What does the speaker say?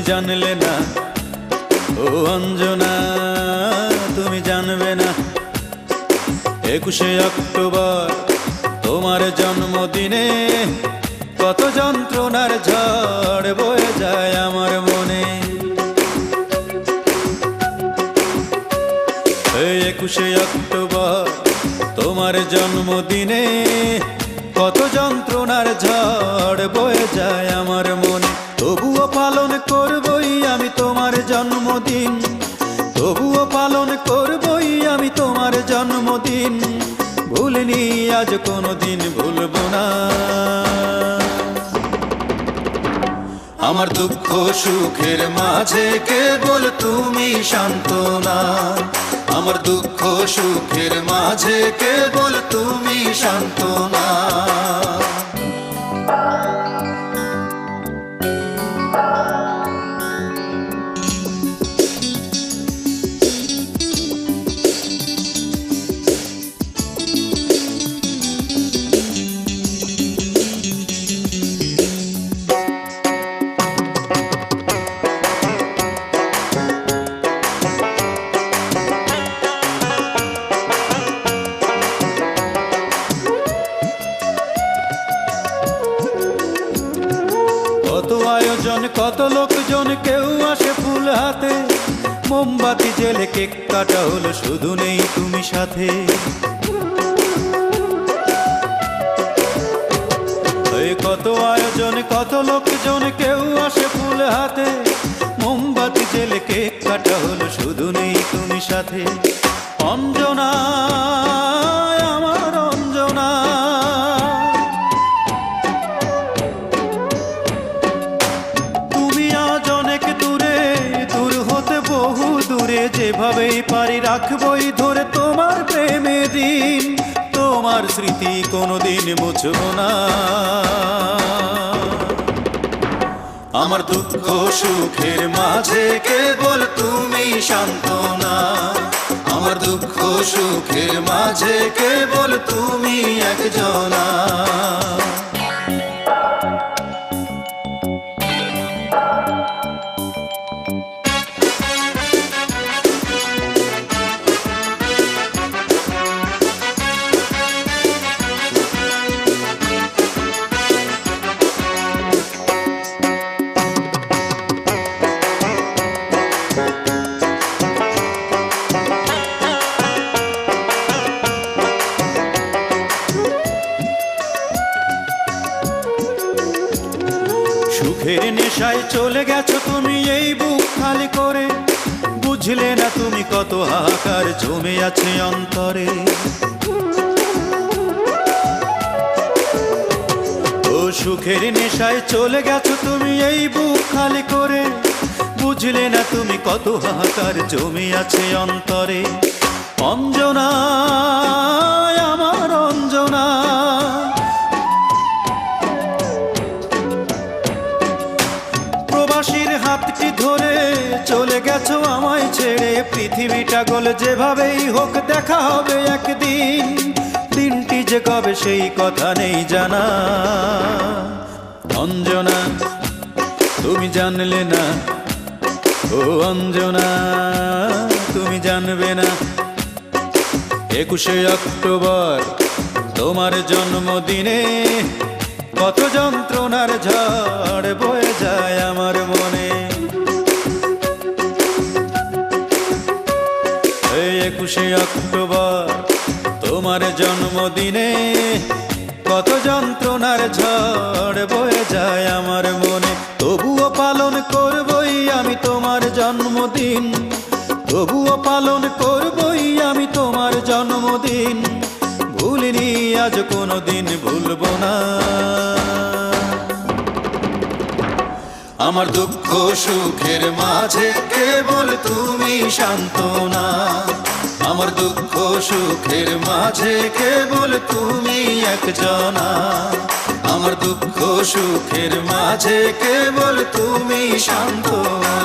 জানলে না ও অঞ্জনা, তুমি জানবে না 21শে অক্টোবর তোমার জন্মদিনে কত যন্ত্রণার ঝড় বয়ে যায় আমার মনে। 21শে অক্টোবর তোমার জন্মদিনে কত যন্ত্রণার ঝড় বয়ে যায় আমার মনে। তবুও পালন করবই আমি তোমার জন্মদিন, তবুও পালন করবই আমি তোমার জন্মদিন। ভুলিনি আজ কোনোদিন ভুলব না। আমার দুঃখ সুখের মাঝে কেবল তুমি সান্ত্বনা, আমার দুঃখ সুখের মাঝে কেবল তুমি সান্ত্বনা। কত আয়োজন কত লোকজন, কেউ আসে ফুল হাতে, মোমবাতি জেলে কেক কাটা হলো, শুধু নেই তুমি সাথে। কত আয়োজন কত লোকজন, কেউ আসে ফুল হাতে, মোমবাতি জেলে কেক কাটা হলো, শুধু নেই তুমি সাথে। অঞ্জনা আমার অঞ্জনা, যেভাবেই পারি রাখবই ধরে তোমার প্রেমে দিন, তোমার স্মৃতি কোনোদিন মুছব না। আমার দুঃখ সুখের মাঝে কেবল তুমি সান্ত্বনা, আমার দুঃখ সুখের মাঝে কেবল তুমি একজনা। সুখের নেশায় চলে গেছো তুমি এই বুক খালি করে, বুঝলে না তুমি কত হাহাকার জমে আছে অন্তরে। ও সুখের নেশায় চলে গেছো তুমি এই বুক খালি করে, বুঝলে না তুমি কত হাহাকার জমে আছে অন্তরে। অঞ্জনা আমার অঞ্জনা, প্রবাসীর হাতটি ধরে চলে গেছো আমায় ছেড়ে, পৃথিবীটা গোল যেভাবেই হোক দেখা হবে একদিন, দিনটি যে কবে সেই কথা নেই জানা। অঞ্জনা তুমি জানলে না ও অঞ্জনা, তুমি জানবে না 21শে অক্টোবর তোমার জন্মদিনে কত যন্ত্রণার ঝড় বয়ে যায় আমার মনে। 21শে অক্টোবর তোমার জন্মদিনে কত যন্ত্রণার ঝড় বয়ে যায় আমার মনে। তবুও পালন করবই আমি তোমার জন্মদিন, তবুও পালন করবই আমি তোমার জন্মদিন। ভুলিনি আজ কোনোদিন ভুলব না। আমার দুঃখ সুখের মাঝে কেবল তুমি সান্ত্বনা, আমার দুঃখ সুখের মাঝে কেবল তুমি একজনা। আমার দুঃখ সুখের মাঝে কেবল তুমি সান্ত্বনা।